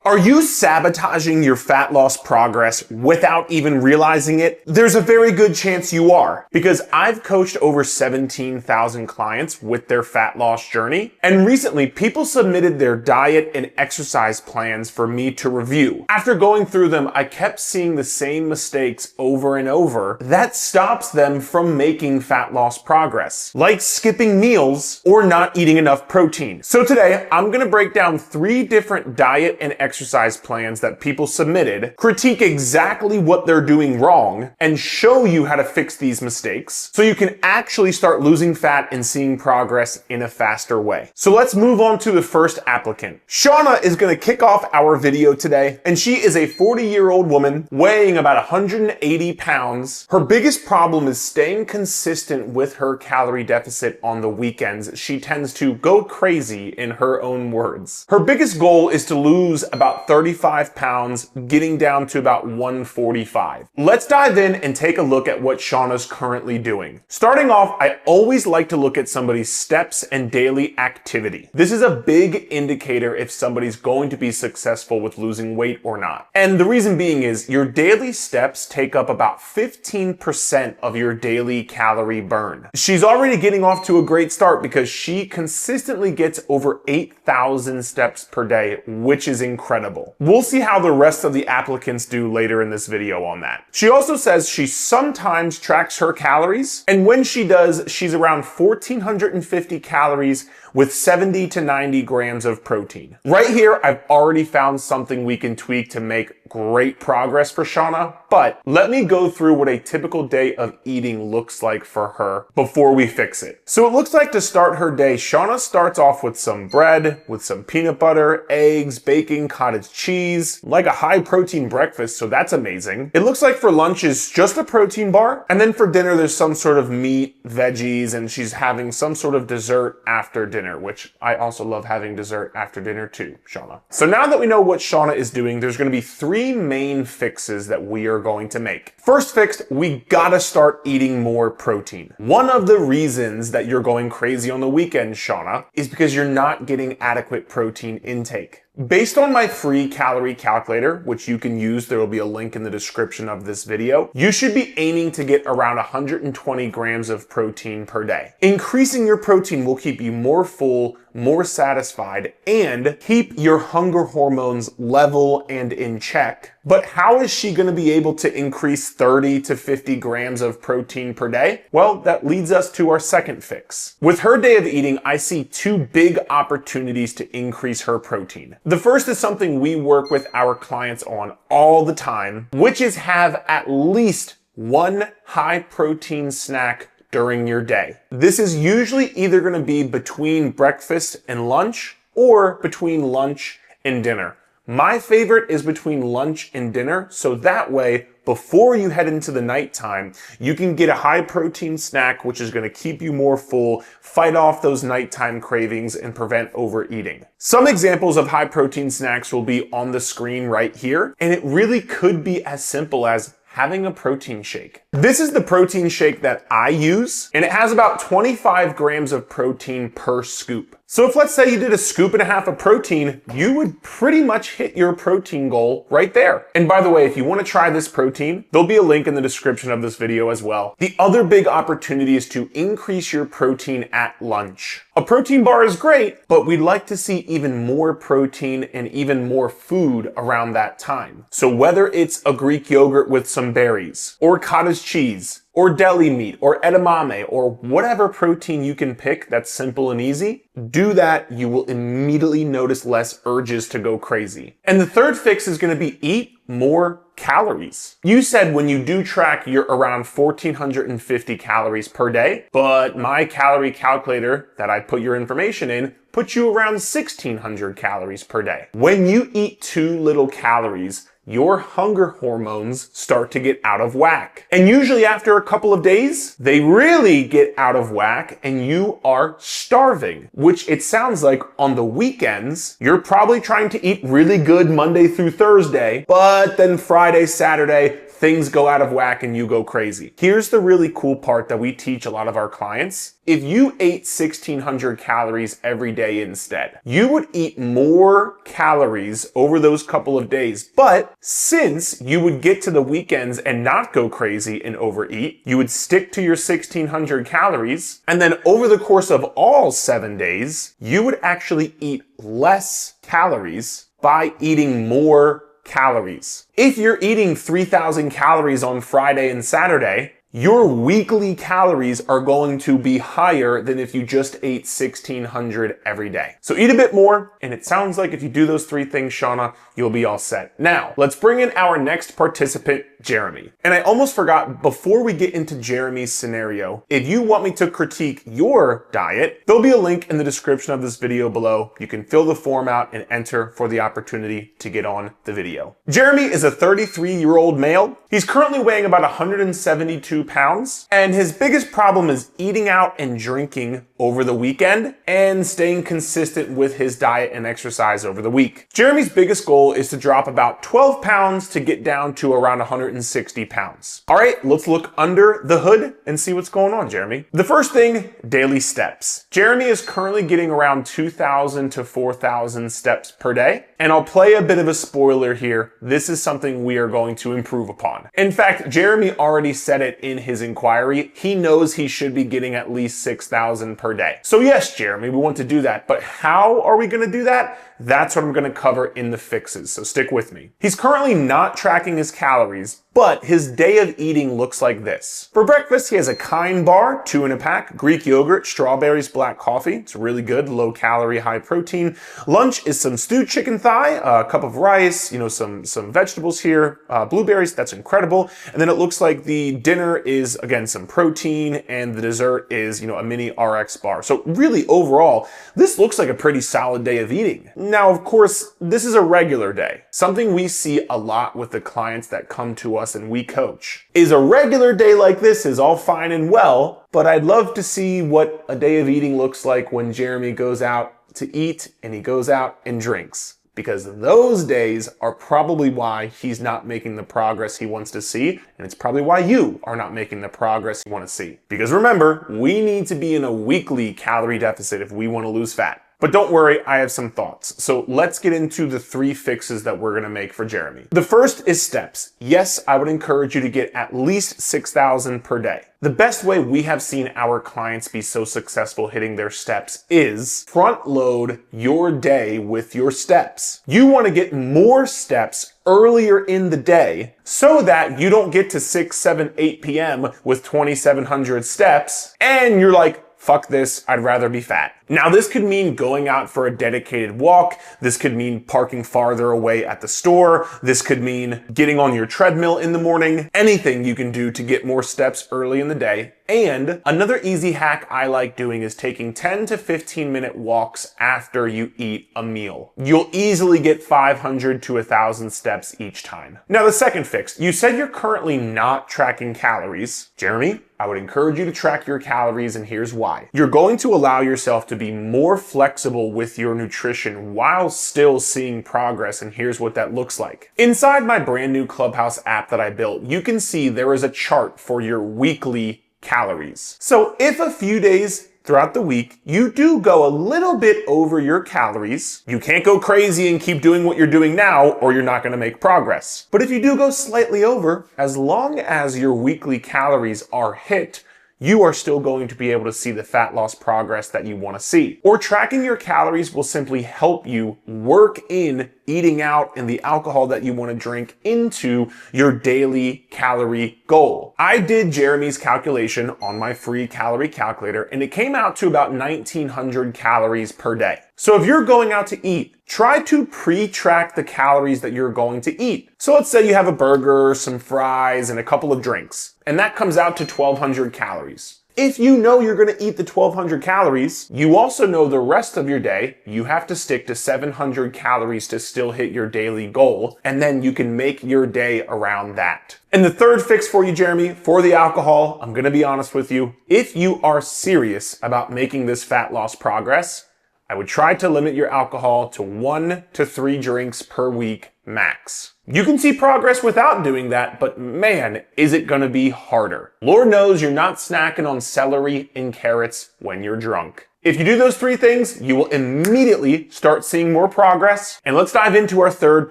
Are you sabotaging your fat loss progress without even realizing it? There's a very good chance you are, because I've coached over 17,000 clients with their fat loss journey, and recently people submitted their diet and exercise plans for me to review. After going through them, I kept seeing the same mistakes over and over that stops them from making fat loss progress, like skipping meals or not eating enough protein. So today, I'm gonna break down 3 different diet and exercise plans that people submitted, critique exactly what they're doing wrong, and show you how to fix these mistakes so you can actually start losing fat and seeing progress in a faster way. So let's move on to the first applicant. Shauna is going to kick off our video today, and she is a 40-year-old woman weighing about 180 pounds. Her biggest problem is staying consistent with her calorie deficit on the weekends. She tends to go crazy in her own words. Her biggest goal is to lose about 35 pounds, getting down to about 145. Let's dive in and take a look at what Shauna's currently doing. Starting off, I always like to look at somebody's steps and daily activity. This is a big indicator if somebody's going to be successful with losing weight or not. And the reason being is your daily steps take up about 15% of your daily calorie burn. She's already getting off to a great start because she consistently gets over 8,000 steps per day, which is incredible. We'll see how the rest of the applicants do later in this video on that. She also says she sometimes tracks her calories, and when she does, she's around 1,450 calories with 70 to 90 grams of protein. Right here, I've already found something we can tweak to make great progress for Shauna, but let me go through what a typical day of eating looks like for her before we fix it. So it looks like to start her day, Shauna starts off with some bread, with some peanut butter, eggs, bacon, cottage cheese, like a high protein breakfast, so that's amazing. It looks like for lunch is just a protein bar, and then for dinner there's some sort of meat, veggies, and she's having some sort of dessert after dinner, which I also love having dessert after dinner too, Shauna. So now that we know what Shauna is doing, there's going to be 3 main fixes that we are going to make. First fix, we gotta start eating more protein. One of the reasons that you're going crazy on the weekend, Shauna, is because you're not getting adequate protein intake. Based on my free calorie calculator, which you can use, there will be a link in the description of this video, you should be aiming to get around 120 grams of protein per day. Increasing your protein will keep you more full, more satisfied, and keep your hunger hormones level and in check. But how is she going to be able to increase 30 to 50 grams of protein per day? Well, that leads us to our second fix. With her day of eating, I see 2 big opportunities to increase her protein. The first is something we work with our clients on all the time, which is have at least 1 high protein snack during your day. This is usually either going to be between breakfast and lunch or between lunch and dinner. My favorite is between lunch and dinner, so that way, before you head into the nighttime, you can get a high protein snack, which is going to keep you more full, fight off those nighttime cravings, and prevent overeating. Some examples of high protein snacks will be on the screen right here, and it really could be as simple as having a protein shake. This is the protein shake that I use, and it has about 25 grams of protein per scoop. So if let's say you did a scoop and a half of protein, you would pretty much hit your protein goal right there. And by the way, if you want to try this protein, there'll be a link in the description of this video as well. The other big opportunity is to increase your protein at lunch. A protein bar is great, but we'd like to see even more protein and even more food around that time. So whether it's a Greek yogurt with some berries, or cottage cheese, or deli meat, or edamame, or whatever protein you can pick that's simple and easy, do that. You will immediately notice less urges to go crazy. And the third fix is going to be eat more calories. You said when you do track, you're around 1,450 calories per day, but my calorie calculator that I put your information in puts you around 1,600 calories per day. When you eat too little calories, your hunger hormones start to get out of whack. And usually after a couple of days, they really get out of whack and you are starving, which it sounds like on the weekends, you're probably trying to eat really good Monday through Thursday, but then Friday, Saturday, things go out of whack and you go crazy. Here's the really cool part that we teach a lot of our clients if you ate 1,600 calories every day instead, you would eat more calories over those couple of days. But since you would get to the weekends and not go crazy and overeat, you would stick to your 1,600 calories. And then over the course of all 7 days, you would actually eat less calories by eating more calories. If you're eating 3,000 calories on Friday and Saturday, your weekly calories are going to be higher than if you just ate 1,600 every day. So eat a bit more, and it sounds like if you do those 3 things, Shauna, you'll be all set. Now, let's bring in our next participant, Jeremy. And I almost forgot, before we get into Jeremy's scenario, if you want me to critique your diet, there'll be a link in the description of this video below. You can fill the form out and enter for the opportunity to get on the video. Jeremy is a 33-year-old male. He's currently weighing about 172 pounds, and his biggest problem is eating out and drinking over the weekend and staying consistent with his diet and exercise over the week. Jeremy's biggest goal is to drop about 12 pounds to get down to around 160 pounds. All right, let's look under the hood and see what's going on, Jeremy. The first thing, daily steps. Jeremy is currently getting around 2,000 to 4,000 steps per day. And I'll play a bit of a spoiler here. This is something we are going to improve upon. In fact, Jeremy already said it in his inquiry. He knows he should be getting at least 6,000 per day. So yes, Jeremy, we want to do that. But how are we going to do that? That's what I'm going to cover in the fixes. So stick with me. He's currently not tracking his calories, but his day of eating looks like this. For breakfast, he has a Kind bar, 2 in a pack, Greek yogurt, strawberries, black coffee. It's really good, low calorie, high protein. Lunch is some stewed chicken thigh, a cup of rice, some vegetables here, blueberries. That's incredible. And then it looks like the dinner is, again, some protein, and the dessert is, a mini RX bar. So really, overall, this looks like a pretty solid day of eating. Now, of course, this is a regular day. Something we see a lot with the clients that come to us and we coach is a regular day like this is all fine and well, but I'd love to see what a day of eating looks like when Jeremy goes out to eat and he goes out and drinks. Because those days are probably why he's not making the progress he wants to see, and it's probably why you are not making the progress you want to see. Because remember, we need to be in a weekly calorie deficit if we want to lose fat. But don't worry, I have some thoughts. So let's get into the 3 fixes that we're gonna make for Jeremy. The first is steps. Yes, I would encourage you to get at least 6,000 per day. The best way we have seen our clients be so successful hitting their steps is front load your day with your steps. You wanna get more steps earlier in the day so that you don't get to 6, 7, 8 p.m. with 2,700 steps and you're like, fuck this, I'd rather be fat. Now, this could mean going out for a dedicated walk. This could mean parking farther away at the store. This could mean getting on your treadmill in the morning. Anything you can do to get more steps early in the day. And another easy hack I like doing is taking 10 to 15 minute walks after you eat a meal. You'll easily get 500 to 1,000 steps each time. Now, the second fix, you said you're currently not tracking calories. Jeremy, I would encourage you to track your calories, and here's why. You're going to allow yourself to be more flexible with your nutrition while still seeing progress, and here's what that looks like. Inside my brand new Clubhouse app that I built, you can see there is a chart for your weekly calories. So if a few days throughout the week, you do go a little bit over your calories. You can't go crazy and keep doing what you're doing now, or you're not going to make progress. But if you do go slightly over, as long as your weekly calories are hit, you are still going to be able to see the fat loss progress that you want to see. Or tracking your calories will simply help you work in eating out and the alcohol that you want to drink into your daily calorie goal. I did Jeremy's calculation on my free calorie calculator, and it came out to about 1,900 calories per day. So if you're going out to eat, try to pre-track the calories that you're going to eat. So let's say you have a burger, some fries, and a couple of drinks, and that comes out to 1,200 calories. If you know you're going to eat the 1,200 calories, you also know the rest of your day, you have to stick to 700 calories to still hit your daily goal, and then you can make your day around that. And the third fix for you, Jeremy, for the alcohol, I'm going to be honest with you. If you are serious about making this fat loss progress, I would try to limit your alcohol to 1 to 3 drinks per week max. You can see progress without doing that, but man, is it gonna be harder. Lord knows you're not snacking on celery and carrots when you're drunk. If you do those 3 things, you will immediately start seeing more progress. And let's dive into our third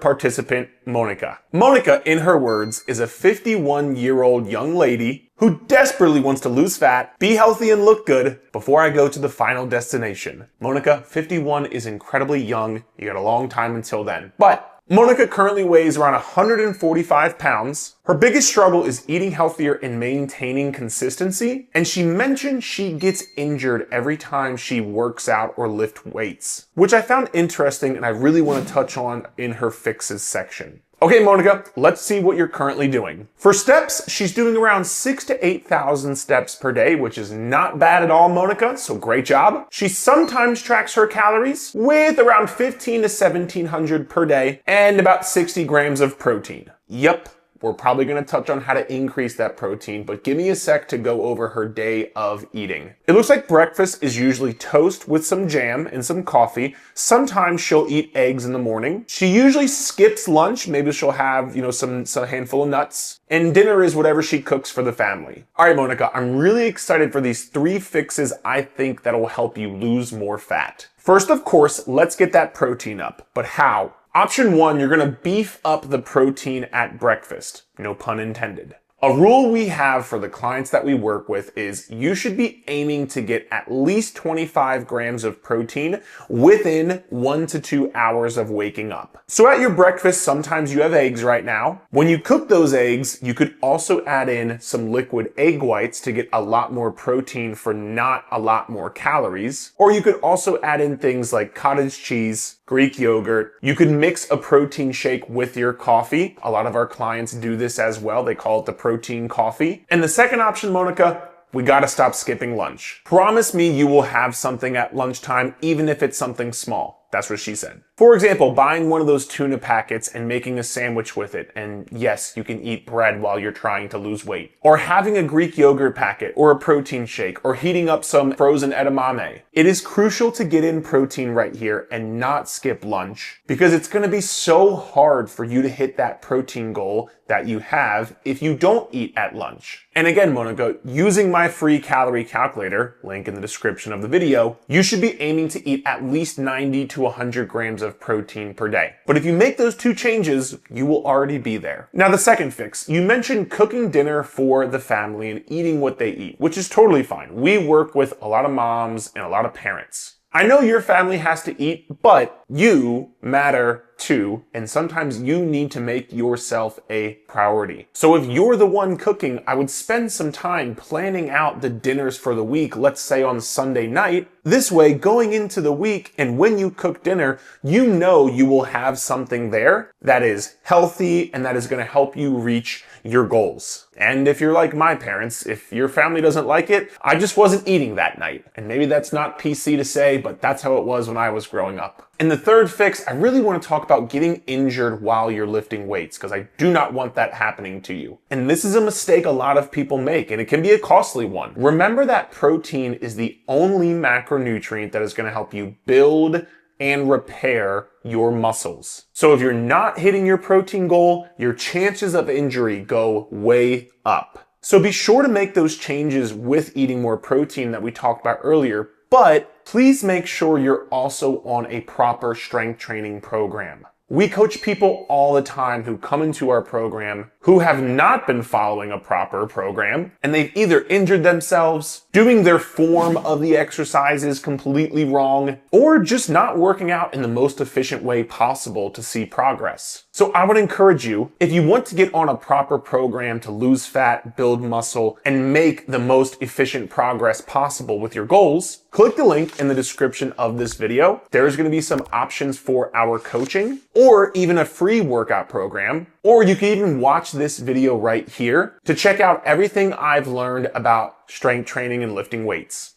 participant, Monica. Monica, in her words, is a 51-year-old young lady who desperately wants to lose fat, be healthy, and look good before I go to the final destination. Monica, 51, is incredibly young. You got a long time until then. But Monica currently weighs around 145 pounds. Her biggest struggle is eating healthier and maintaining consistency. And she mentioned she gets injured every time she works out or lifts weights, which I found interesting and I really want to touch on in her fixes section. Okay, Monica, let's see what you're currently doing. For steps, she's doing around 6,000 to 8,000 steps per day, which is not bad at all, Monica, so great job. She sometimes tracks her calories with around 1,500 to 1,700 per day and about 60 grams of protein. Yep. We're probably going to touch on how to increase that protein, but give me a sec to go over her day of eating. It looks like breakfast is usually toast with some jam and some coffee. Sometimes she'll eat eggs in the morning. She usually skips lunch. Maybe she'll have, some handful of nuts. And dinner is whatever she cooks for the family. All right, Monica, I'm really excited for these 3 fixes I think that'll help you lose more fat. First, of course, let's get that protein up. But how? Option 1, you're going to beef up the protein at breakfast. No pun intended. A rule we have for the clients that we work with is you should be aiming to get at least 25 grams of protein within 1 to 2 hours of waking up. So at your breakfast, sometimes you have eggs right now. When you cook those eggs, you could also add in some liquid egg whites to get a lot more protein for not a lot more calories. Or you could also add in things like cottage cheese, Greek yogurt. You could mix a protein shake with your coffee. A lot of our clients do this as well. They call it the protein coffee. And the second option, Monica, we gotta stop skipping lunch. Promise me you will have something at lunchtime, even if it's something small. That's what she said. For example, buying one of those tuna packets and making a sandwich with it. And yes, you can eat bread while you're trying to lose weight. Or having a Greek yogurt packet or a protein shake or heating up some frozen edamame. It is crucial to get in protein right here and not skip lunch because it's going to be so hard for you to hit that protein goal that you have if you don't eat at lunch. And again, Monica, using my free calorie calculator, link in the description of the video, you should be aiming to eat at least 90 to 100 grams of protein per day. But if you make those 2 changes, you will already be there. Now, the second fix, you mentioned cooking dinner for the family and eating what they eat, which is totally fine. We work with a lot of moms and a lot of parents. I know your family has to eat, but you matter too, and sometimes you need to make yourself a priority. So if you're the one cooking, I would spend some time planning out the dinners for the week, let's say on Sunday night. This way, going into the week and when you cook dinner, you know you will have something there that is healthy and that is going to help you reach your goals. And if you're like my parents, if your family doesn't like it, I just wasn't eating that night. And maybe that's not PC to say, but that's how it was when I was growing up. And the third fix, I really want to talk about getting injured while you're lifting weights because I do not want that happening to you. And this is a mistake a lot of people make, and it can be a costly one. Remember that protein is the only macronutrient that is going to help you build and repair your muscles. So if you're not hitting your protein goal, your chances of injury go way up. So be sure to make those changes with eating more protein that we talked about earlier, but please make sure you're also on a proper strength training program. We coach people all the time who come into our program who have not been following a proper program, and they've either injured themselves, doing their form of the exercises completely wrong, or just not working out in the most efficient way possible to see progress. So I would encourage you, if you want to get on a proper program to lose fat, build muscle, and make the most efficient progress possible with your goals, click the link in the description of this video. There's going to be some options for our coaching, or even a free workout program, or you can even watch this video right here to check out everything I've learned about strength training and lifting weights.